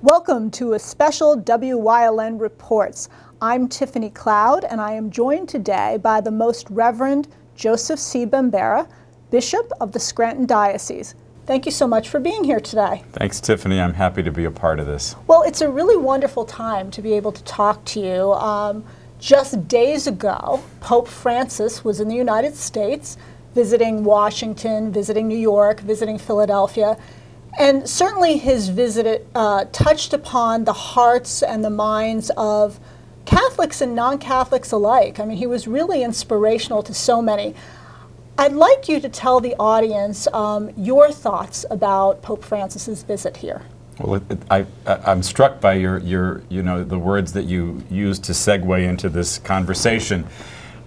Welcome to a special WYLN Reports. I'm Tiffany Cloud, and I am joined today by the Most Reverend Joseph C. Bambera, Bishop of the Scranton Diocese. Thank you so much for being here today. Thanks, Tiffany. I'm happy to be a part of this. Well, it's a really wonderful time to be able to talk to you. Just days ago, Pope Francis was in the United States, visiting Washington, visiting New York, visiting Philadelphia. And certainly his visit touched upon the hearts and the minds of Catholics and non-Catholics alike. I mean, he was really inspirational to so many. I'd like you to tell the audience your thoughts about Pope Francis's visit here. Well, I'm struck by the words that you used to segue into this conversation.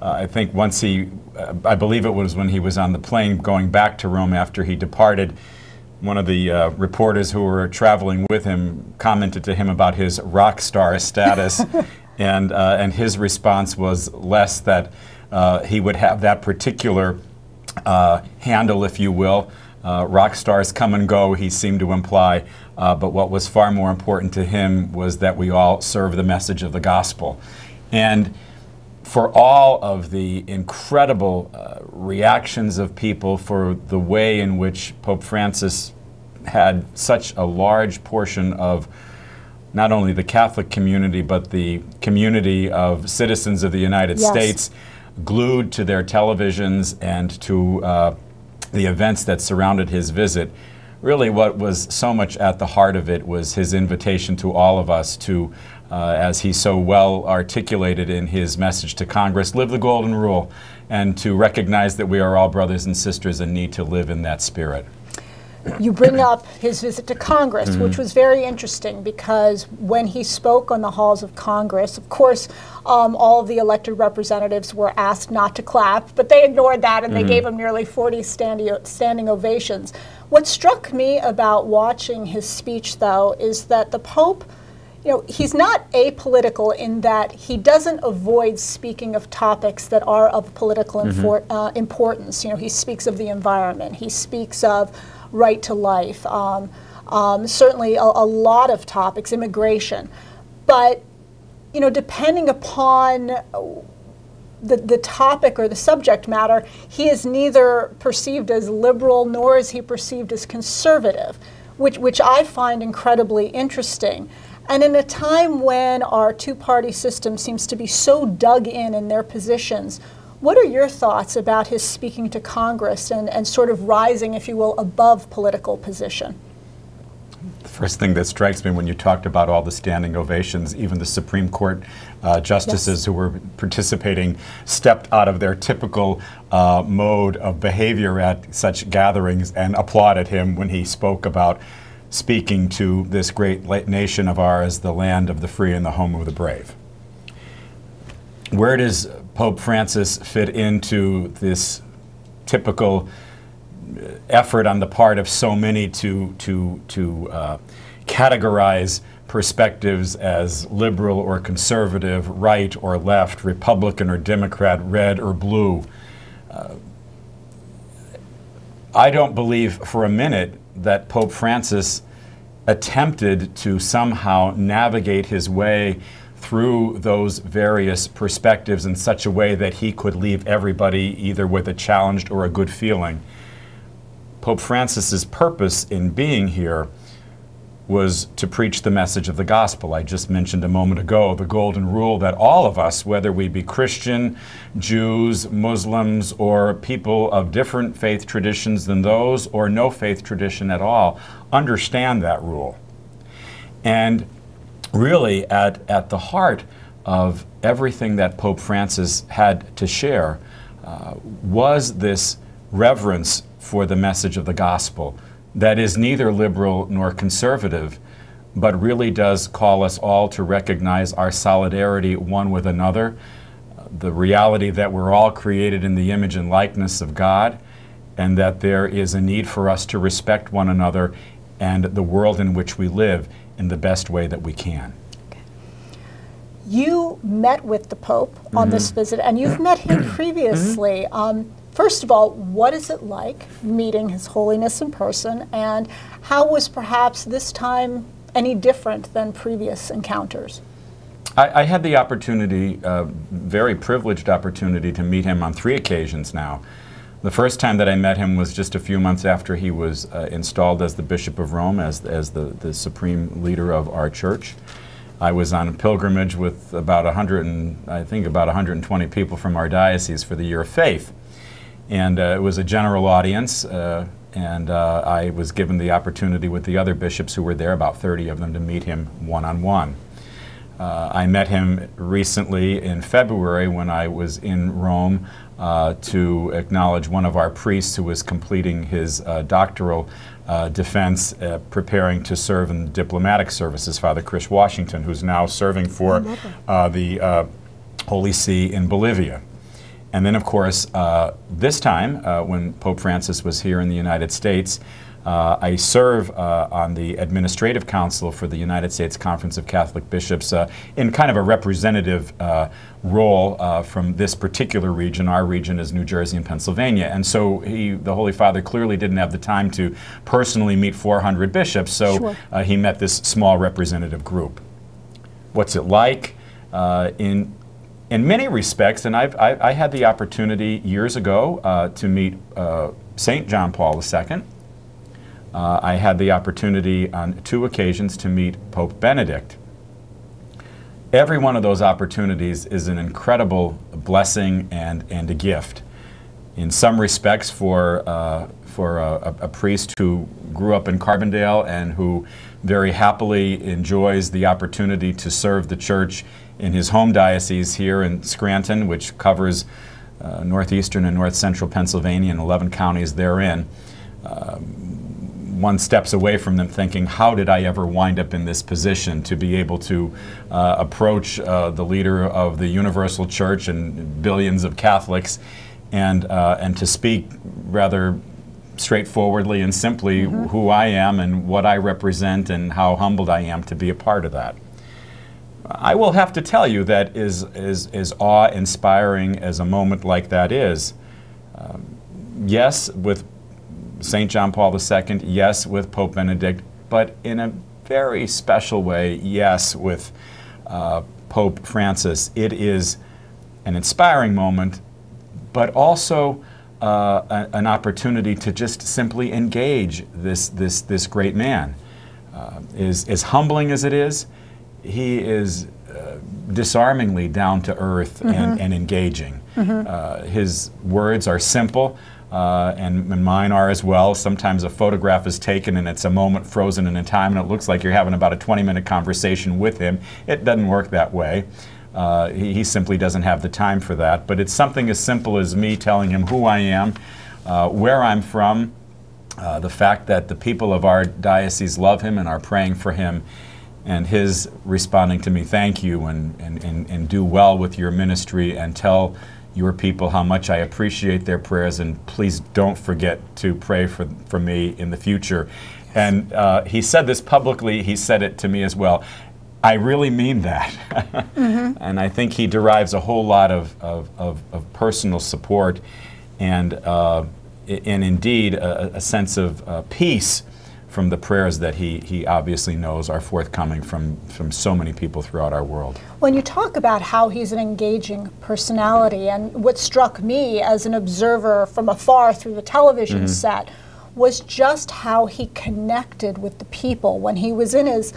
I think once I believe it was when he was on the plane going back to Rome after he departed, one of the reporters who were traveling with him commented to him about his rock star status, and his response was less that he would have that particular handle, if you will. Rock stars come and go, he seemed to imply, but what was far more important to him was that we all serve the message of the gospel. And for all of the incredible reactions of people, for the way in which Pope Francis had such a large portion of not only the Catholic community, but the community of citizens of the United States glued to their televisions and to the events that surrounded his visit. Really what was so much at the heart of it was his invitation to all of us to, as he so well articulated in his message to Congress, live the golden rule, and to recognize that we are all brothers and sisters and need to live in that spirit. You bring up his visit to Congress, which was very interesting because when he spoke on the halls of Congress, of course, all of the elected representatives were asked not to clap, but they ignored that and they gave him nearly 40 standing ovations. What struck me about watching his speech, though, is that the Pope, he's not apolitical in that he doesn't avoid speaking of topics that are of political importance. He speaks of the environment, he speaks of right to life, certainly a lot of topics, immigration. But, depending upon the topic or the subject matter, he is neither perceived as liberal nor is he perceived as conservative, which I find incredibly interesting. And in a time when our two-party system seems to be so dug in their positions, what are your thoughts about his speaking to Congress and sort of rising, if you will, above political position? The first thing that strikes me when you talked about all the standing ovations, even the Supreme Court justices who were participating stepped out of their typical mode of behavior at such gatherings and applauded him when he spoke about speaking to this great nation of ours, the land of the free and the home of the brave. Where does Pope Francis fit into this typical effort on the part of so many to categorize perspectives as liberal or conservative, right or left, Republican or Democrat, red or blue? I don't believe for a minute that Pope Francis attempted to somehow navigate his way through those various perspectives in such a way that he could leave everybody either with a challenged or a good feeling. Pope Francis's purpose in being here was to preach the message of the gospel. I just mentioned a moment ago the golden rule that all of us, whether we be Christian, Jews, Muslims, or people of different faith traditions than those, or no faith tradition at all, understand that rule. And really at the heart of everything that Pope Francis had to share was this reverence for the message of the gospel that is neither liberal nor conservative, but really does call us all to recognize our solidarity one with another, the reality that we're all created in the image and likeness of God, and that there is a need for us to respect one another and the world in which we live in the best way that we can. You met with the Pope on this visit, and you've met him previously. First of all, what is it like meeting His Holiness in person, and how was perhaps this time any different than previous encounters? I had the opportunity, very privileged opportunity, to meet him on 3 occasions now. The first time that I met him was just a few months after he was installed as the Bishop of Rome, as the supreme leader of our church. I was on a pilgrimage with about 120 people from our diocese for the Year of Faith. And it was a general audience, and I was given the opportunity with the other bishops who were there, about 30 of them, to meet him one-on-one. I met him recently in February when I was in Rome to acknowledge one of our priests who was completing his doctoral defense, preparing to serve in diplomatic services, Father Chris Washington, who's now serving for the Holy See in Bolivia. And then, of course, this time, when Pope Francis was here in the United States, I serve on the Administrative Council for the United States Conference of Catholic Bishops in kind of a representative role from this particular region. Our region is New Jersey and Pennsylvania. And so the Holy Father clearly didn't have the time to personally meet 400 bishops, so he met this small representative group. What's it like? In many respects, and I had the opportunity years ago to meet St. John Paul II. I had the opportunity on 2 occasions to meet Pope Benedict. Every one of those opportunities is an incredible blessing and a gift. In some respects, for a priest who grew up in Carbondale and who very happily enjoys the opportunity to serve the church in his home diocese here in Scranton, which covers northeastern and north central Pennsylvania and 11 counties therein. One steps away from them thinking, how did I ever wind up in this position to be able to approach the leader of the Universal Church and billions of Catholics and to speak rather straightforwardly and simply who I am and what I represent and how humbled I am to be a part of that. I will have to tell you that as awe-inspiring as a moment like that is, yes, with St. John Paul II, yes, with Pope Benedict, but in a very special way, yes, with Pope Francis. It is an inspiring moment, but also an opportunity to just simply engage this great man. As humbling as it is, he is disarmingly down to earth and engaging. His words are simple. And mine are as well. Sometimes a photograph is taken and it's a moment frozen in time and it looks like you're having about a 20-minute conversation with him. It doesn't work that way. He simply doesn't have the time for that. But it's something as simple as me telling him who I am, where I'm from, the fact that the people of our diocese love him and are praying for him, and his responding to me, thank you, and do well with your ministry, and tell your people how much I appreciate their prayers, and please don't forget to pray for me in the future. And he said this publicly, he said it to me as well. I really mean that. And I think he derives a whole lot of personal support and indeed a sense of peace from the prayers that he obviously knows are forthcoming from so many people throughout our world. When you talk about how he's an engaging personality, and what struck me as an observer from afar through the television set was just how he connected with the people when he was in his,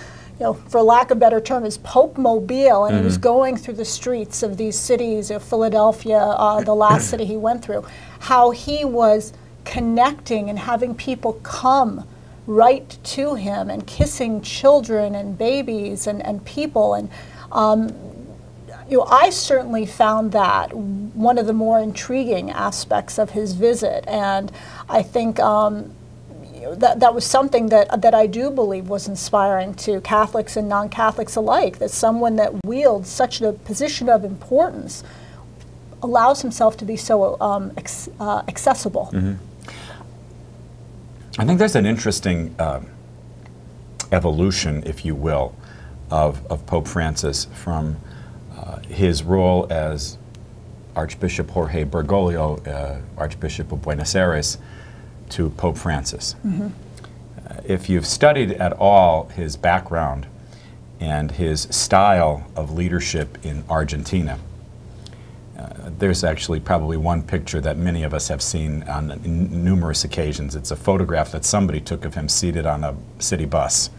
for lack of a better term, his Pope Mobile, and he was going through the streets of these cities, Philadelphia, the last city he went through, how he was connecting and having people come right to him and kissing children and babies and people. And I certainly found that one of the more intriguing aspects of his visit, and I think that was something that I do believe was inspiring to Catholics and non-Catholics alike, that someone that wields such a position of importance allows himself to be so accessible. I think there's an interesting evolution, if you will, of Pope Francis from his role as Archbishop Jorge Bergoglio, Archbishop of Buenos Aires, to Pope Francis. if you've studied at all his background and his style of leadership in Argentina, there's actually probably one picture that many of us have seen on numerous occasions. It's a photograph that somebody took of him seated on a city bus.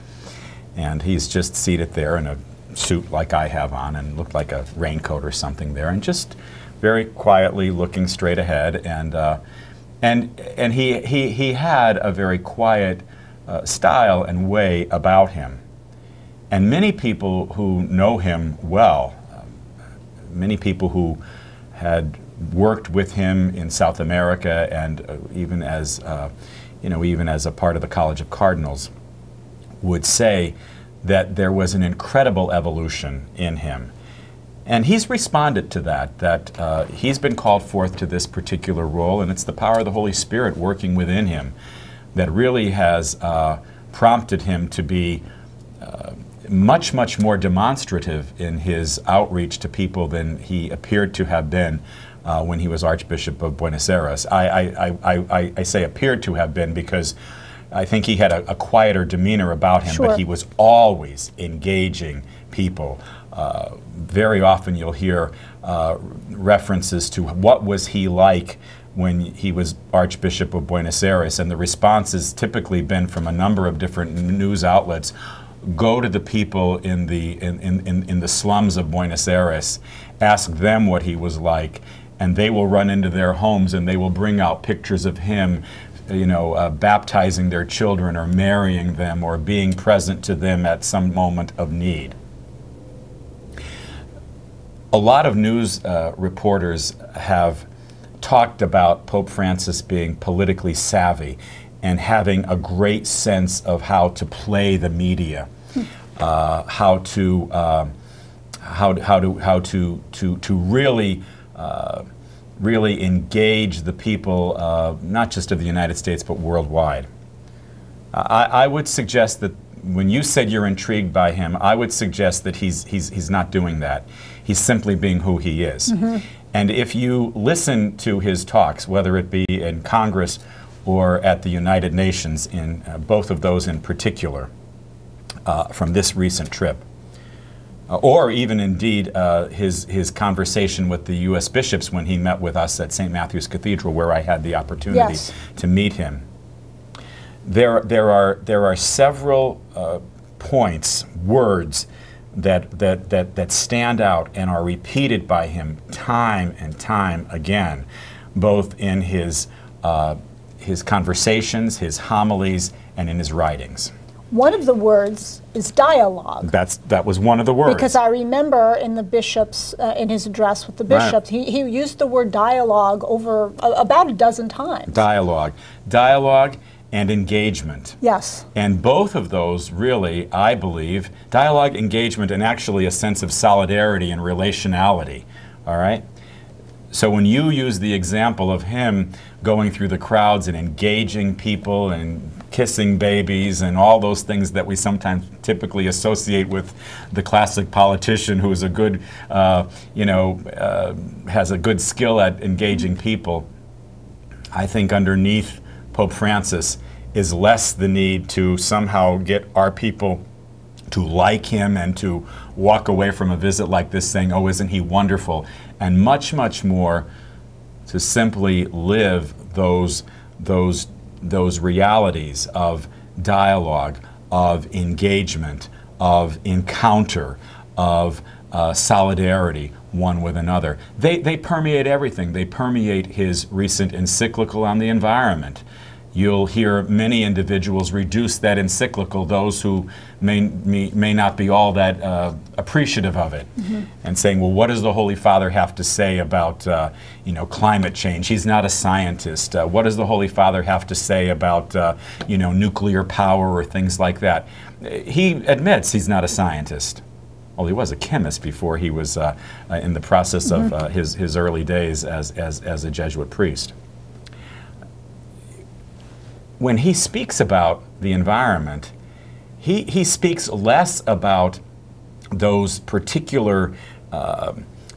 And he's just seated there in a suit like I have on, and looked like a raincoat or something there, and just very quietly looking straight ahead. And he had a very quiet style and way about him. And many people who know him well, many people who had worked with him in South America, and even as even as a part of the College of Cardinals, would say that there was an incredible evolution in him. And he's responded to that he's been called forth to this particular role, and it's the power of the Holy Spirit working within him that really has prompted him to be much, much more demonstrative in his outreach to people than he appeared to have been when he was Archbishop of Buenos Aires. I say appeared to have been because I think he had a quieter demeanor about him, Sure. but he was always engaging people. Very often you'll hear references to what was he like when he was Archbishop of Buenos Aires, and the response has typically been from a number of different news outlets. Go to the people in the slums of Buenos Aires, ask them what he was like, and they will run into their homes and they will bring out pictures of him, baptizing their children or marrying them or being present to them at some moment of need. A lot of news reporters have talked about Pope Francis being politically savvy and having a great sense of how to play the media, how to really engage the people, not just of the United States but worldwide. I would suggest that when you said you're intrigued by him, I would suggest that he's not doing that. He's simply being who he is. Mm-hmm. And if you listen to his talks, whether it be in Congress or at the United Nations, in both of those in particular, from this recent trip, or even indeed his conversation with the U.S. bishops when he met with us at St. Matthew's Cathedral, where I had the opportunity Yes. to meet him. There are several points, words that stand out and are repeated by him time and time again, both in his conversations, his homilies, and in his writings. One of the words is dialogue. That was one of the words. Because I remember in the bishops, in his address with the bishops, Right. he used the word dialogue over about a dozen times. Dialogue and engagement. Yes. And both of those really, I believe, dialogue, engagement, and actually a sense of solidarity and relationality, all right? So when you use the example of him going through the crowds and engaging people and kissing babies and all those things that we sometimes typically associate with the classic politician who is a good, has a good skill at engaging people, I think underneath Pope Francis is less the need to somehow get our people to like him and to walk away from a visit like this saying, oh, isn't he wonderful? And much, much more to simply live those realities of dialogue, of engagement, of encounter, of solidarity one with another. They permeate everything. They permeate his recent encyclical on the environment. You'll hear many individuals reduce that encyclical, those who may not be all that appreciative of it, mm-hmm. and saying, well, what does the Holy Father have to say about climate change? He's not a scientist. What does the Holy Father have to say about nuclear power or things like that? He admits he's not a scientist. Well, he was a chemist before he was in the process mm-hmm. of his early days as a Jesuit priest. When he speaks about the environment, he speaks less about those particular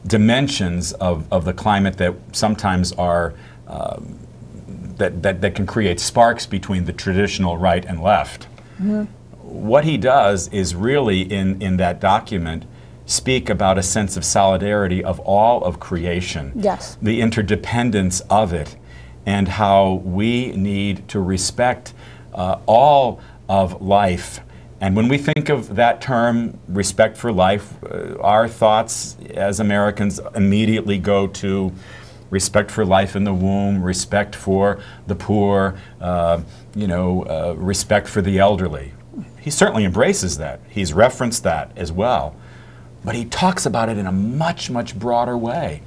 dimensions of the climate that sometimes are that can create sparks between the traditional right and left. What he does is really, in that document, speak about a sense of solidarity of all of creation, Yes. the interdependence of it, and how we need to respect all of life. And when we think of that term, respect for life, our thoughts as Americans immediately go to respect for life in the womb, respect for the poor, respect for the elderly. He certainly embraces that. He's referenced that as well. But he talks about it in a much, much broader way.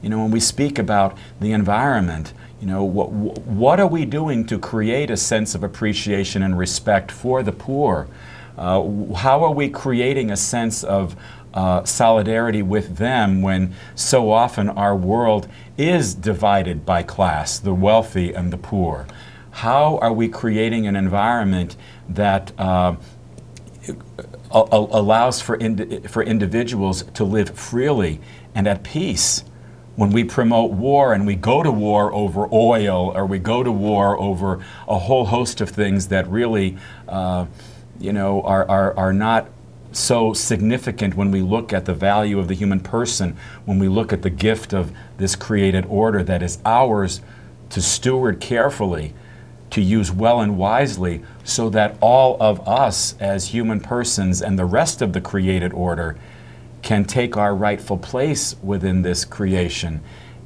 When we speak about the environment, what are we doing to create a sense of appreciation and respect for the poor? How are we creating a sense of solidarity with them when so often our world is divided by class, the wealthy and the poor? How are we creating an environment that allows for individuals to live freely and at peace? When we promote war and we go to war over oil, or we go to war over a whole host of things that really are not so significant when we look at the value of the human person, when we look at the gift of this created order that is ours to steward carefully, to use well and wisely, so that all of us as human persons and the rest of the created order can take our rightful place within this creation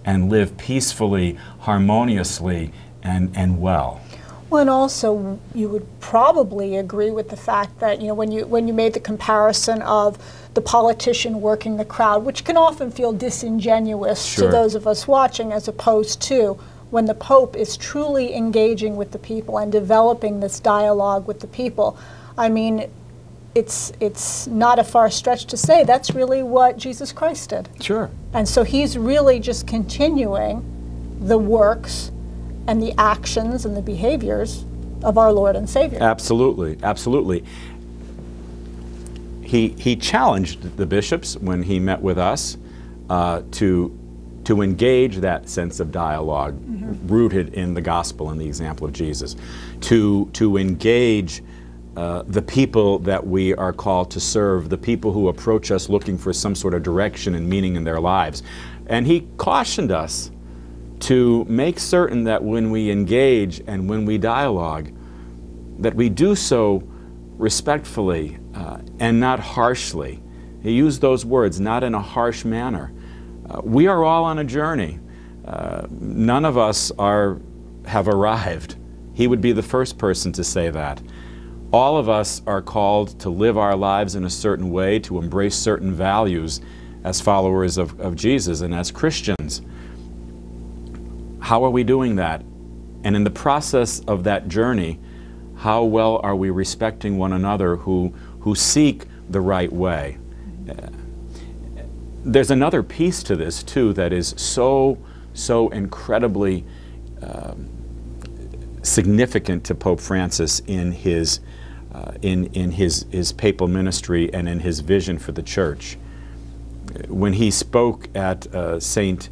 and live peacefully, harmoniously, and well. Well, and also you would probably agree with the fact that when you made the comparison of the politician working the crowd, which can often feel disingenuous Sure. to those of us watching, as opposed to when the Pope is truly engaging with the people and developing this dialogue with the people. I mean, it's not a far stretch to say that's really what Jesus Christ did. Sure. And so he's really just continuing the works and the actions and the behaviors of our Lord and Savior. Absolutely, absolutely. He challenged the bishops when he met with us to engage that sense of dialogue rooted in the gospel and the example of Jesus, to engage the people that we are called to serve, the people who approach us looking for some sort of direction and meaning in their lives. And he cautioned us to make certain that when we engage and when we dialogue, that we do so respectfully and not harshly. He used those words, not in a harsh manner. We are all on a journey. None of us have arrived. He would be the first person to say that. All of us are called to live our lives in a certain way, to embrace certain values as followers of Jesus and as Christians. How are we doing that? And in the process of that journey, how well are we respecting one another who seek the right way? There's another piece to this, too, that is so incredibly significant to Pope Francis in his papal ministry and in his vision for the Church. When he spoke at St.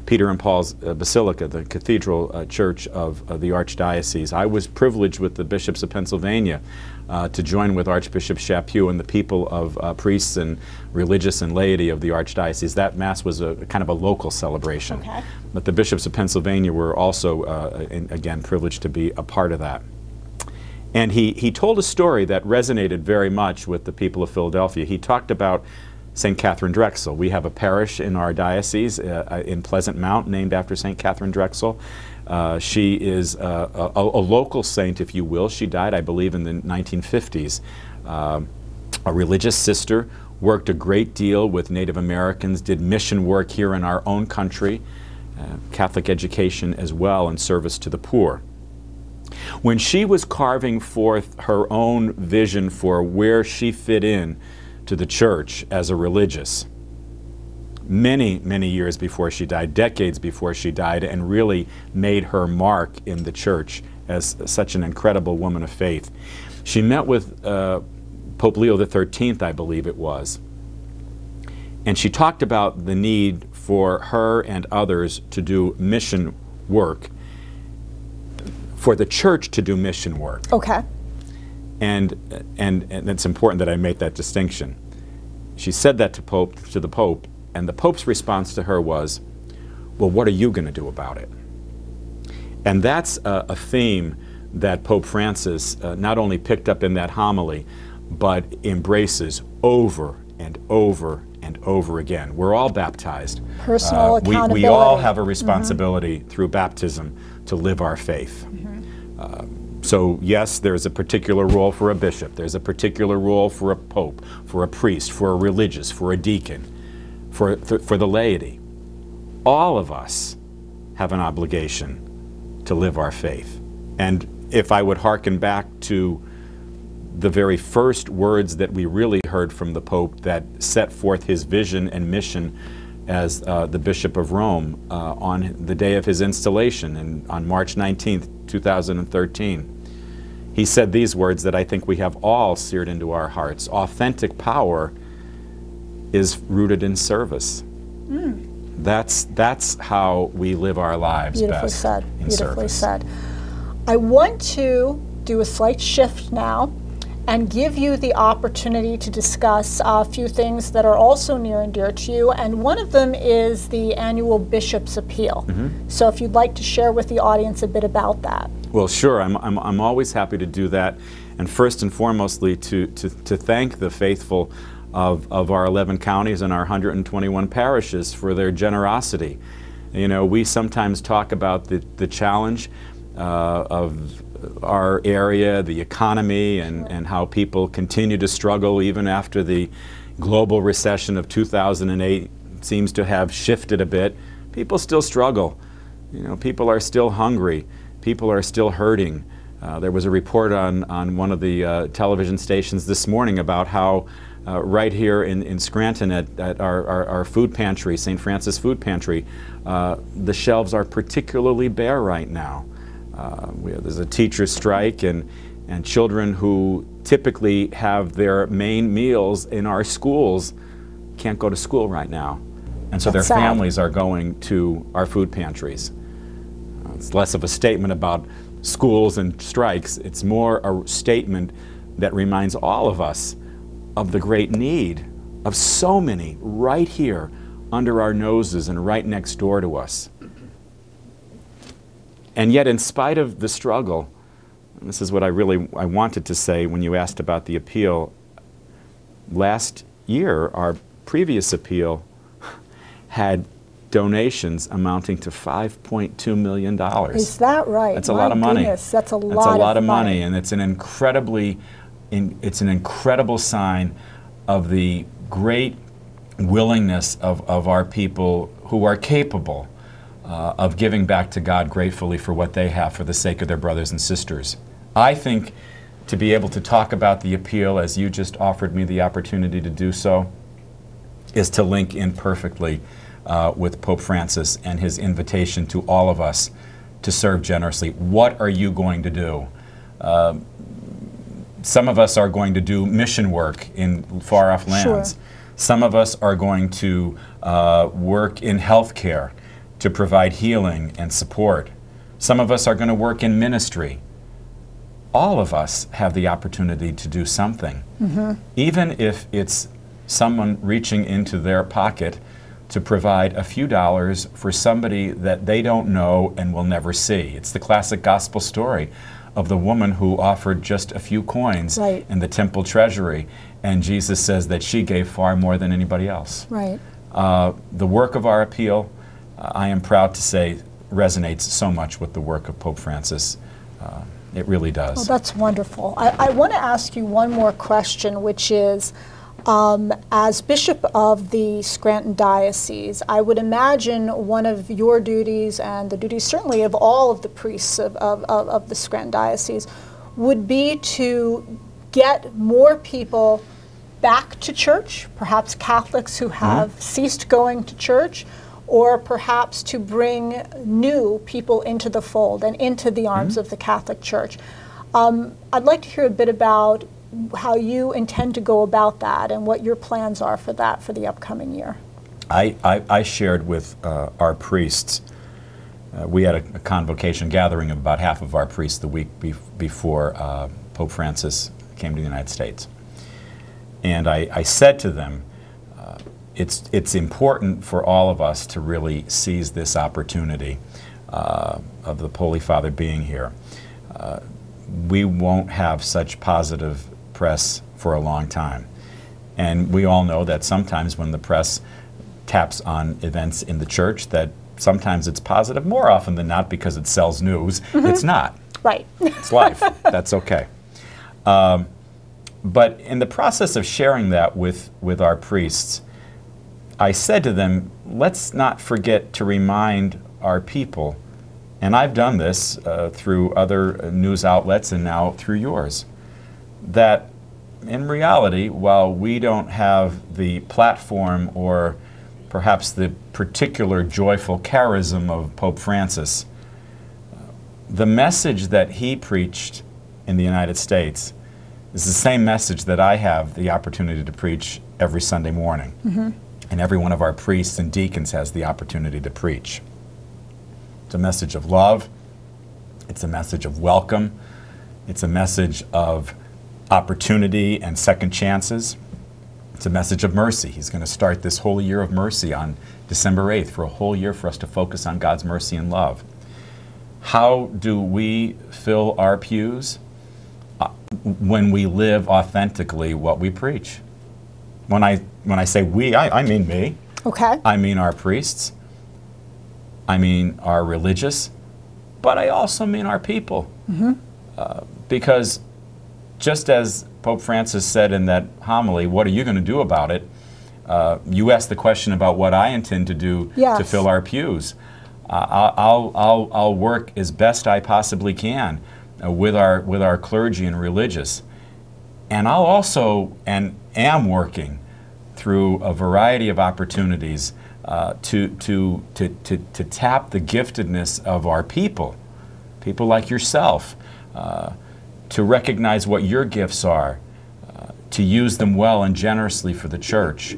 Peter and Paul's Basilica, the cathedral church of the Archdiocese, I was privileged with the bishops of Pennsylvania to join with Archbishop Chaput and the people of priests and religious and laity of the Archdiocese. That Mass was a kind of a local celebration. Okay. But the bishops of Pennsylvania were also, again, privileged to be a part of that. And he told a story that resonated very much with the people of Philadelphia. He talked about St. Catherine Drexel. We have a parish in our diocese in Pleasant Mount named after St. Catherine Drexel. She is a local saint, if you will. She died, I believe, in the 1950s. A religious sister, worked a great deal with Native Americans, did mission work here in our own country, Catholic education as well, and service to the poor. When she was carving forth her own vision for where she fit in to the church as a religious, many, many years before she died, decades before she died, and really made her mark in the church as such an incredible woman of faith. She met with Pope Leo XIII, I believe it was, and she talked about the need for her and others to do mission work, for the church to do mission work. Okay. And it's important that I make that distinction. She said that to the Pope, and the Pope's response to her was, well, what are you going to do about it? And that's a theme that Pope Francis not only picked up in that homily, but embraces over and over and over again. We're all baptized. Personal accountability. We all have a responsibility through baptism to live our faith. So yes, there's a particular role for a bishop. There's a particular role for a pope, for a priest, for a religious, for a deacon, for the laity. All of us have an obligation to live our faith. And if I would hearken back to the very first words that we really heard from the Pope that set forth his vision and mission as the Bishop of Rome on the day of his installation and on March 19th, 2013. He said these words that I think we have all seared into our hearts. Authentic power is rooted in service. That's how we live our lives best. Beautifully said. I want to do a slight shift now and give you the opportunity to discuss a few things that are also near and dear to you, and one of them is the annual Bishop's Appeal. So if you'd like to share with the audience a bit about that. Well, sure. I'm always happy to do that, and first and foremostly to thank the faithful of our 11 counties and our 121 parishes for their generosity. You know, we sometimes talk about the challenge of our area, the economy, and how people continue to struggle even after the global recession of 2008 seems to have shifted a bit. People still struggle. You know, people are still hungry. People are still hurting. There was a report on one of the television stations this morning about how right here in Scranton at our food pantry, St. Francis Food Pantry, the shelves are particularly bare right now. There's a teacher strike, and children who typically have their main meals in our schools can't go to school right now. And so their families are going to our food pantries. It's less of a statement about schools and strikes. It's more a statement that reminds all of us of the great need of so many right here under our noses and right next door to us. And yet, in spite of the struggle, and this is what I wanted to say when you asked about the appeal, last year, our previous appeal had donations amounting to $5.2 million. Is that right? That's a lot of money. Goodness, that's a lot of money. And it's an incredibly, it's an incredible sign of the great willingness of our people who are capable of giving back to God gratefully for what they have for the sake of their brothers and sisters. I think to be able to talk about the appeal as you just offered me the opportunity to do so is to link in perfectly with Pope Francis and his invitation to all of us to serve generously. What are you going to do? Some of us are going to do mission work in far-off lands. Sure. Some of us are going to work in healthcare to provide healing and support. Some of us are going to work in ministry. All of us have the opportunity to do something, even if it's someone reaching into their pocket to provide a few dollars for somebody that they don't know and will never see. It's the classic gospel story of the woman who offered just a few coins in the temple treasury, and Jesus says that she gave far more than anybody else. Right. The work of our appeal, I am proud to say, resonates so much with the work of Pope Francis. It really does. Well, that's wonderful. I want to ask you one more question, which is, as Bishop of the Scranton Diocese, I would imagine one of your duties, and the duties certainly of all of the priests of the Scranton Diocese, would be to get more people back to church, perhaps Catholics who have ceased going to church, or perhaps to bring new people into the fold and into the arms of the Catholic Church. I'd like to hear a bit about how you intend to go about that and what your plans are for that for the upcoming year. I shared with our priests, we had a convocation gathering of about half of our priests the week before Pope Francis came to the United States. And I said to them, it's important for all of us to really seize this opportunity of the Holy Father being here. We won't have such positive press for a long time. And we all know that sometimes when the press taps on events in the church, that sometimes it's positive, more often than not, because it sells news. It's not. Right. It's life. That's okay. But in the process of sharing that with our priests, I said to them, let's not forget to remind our people, and I've done this through other news outlets and now through yours, that in reality, while we don't have the platform or perhaps the particular joyful charism of Pope Francis, the message that he preached in the United States is the same message that I have the opportunity to preach every Sunday morning. And every one of our priests and deacons has the opportunity to preach. It's a message of love. It's a message of welcome. It's a message of opportunity and second chances. It's a message of mercy. He's going to start this Holy Year of Mercy on December 8th for a whole year for us to focus on God's mercy and love. How do we fill our pews? When we live authentically what we preach. When I say we, I mean me. Okay. I mean our priests. I mean our religious. But I also mean our people. Because just as Pope Francis said in that homily, what are you going to do about it? You asked the question about what I intend to do to fill our pews. I'll work as best I possibly can with our clergy and religious. And I'll also, and am working through a variety of opportunities to tap the giftedness of our people like yourself, to recognize what your gifts are, to use them well and generously for the church,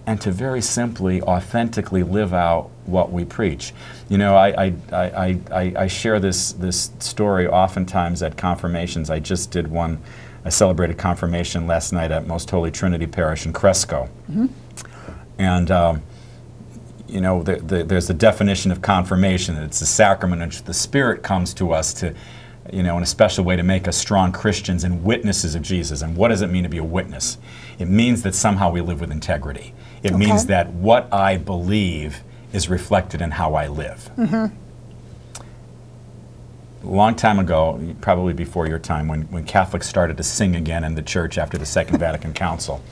and to very simply, authentically live out what we preach. You know, I share this story oftentimes at confirmations. I just did one. I celebrated confirmation last night at Most Holy Trinity Parish in Cresco. And you know, there's a definition of confirmation. It's a sacrament in which the Spirit comes to us to, you know, in a special way to make us strong Christians and witnesses of Jesus. And what does it mean to be a witness? It means that somehow we live with integrity. It means that what I believe is reflected in how I live. A long time ago, probably before your time, when Catholics started to sing again in the church after the Second Vatican Council,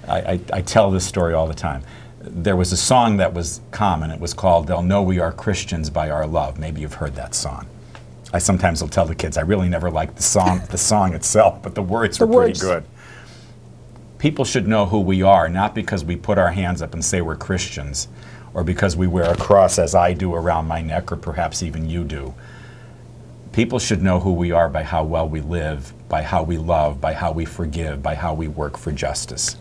I tell this story all the time. There was a song that was common. It was called, "They'll Know We Are Christians by Our Love." Maybe you've heard that song. I sometimes will tell the kids, I really never liked the song itself, but the words were pretty good. People should know who we are, not because we put our hands up and say we're Christians, or because we wear a cross as I do around my neck, or perhaps even you do. People should know who we are by how well we live, by how we love, by how we forgive, by how we work for justice.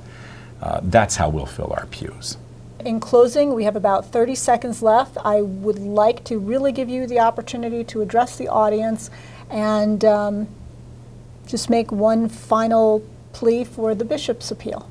That's how we'll fill our pews. In closing, we have about 30 seconds left. I would like to really give you the opportunity to address the audience and just make one final plea for the bishop's appeal.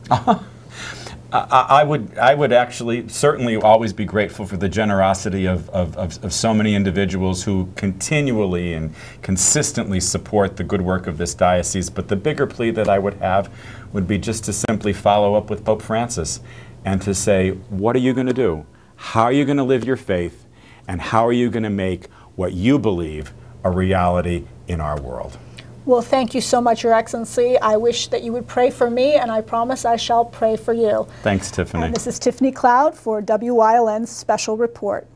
I would actually certainly always be grateful for the generosity of so many individuals who continually and consistently support the good work of this diocese. But the bigger plea that I would have would be just to simply follow up with Pope Francis and to say, what are you going to do? How are you going to live your faith? And how are you going to make what you believe a reality in our world? Well, thank you so much, Your Excellency. I wish that you would pray for me, and I promise I shall pray for you. Thanks, Tiffany. And this is Tiffany Cloud for WYLN's Special Report.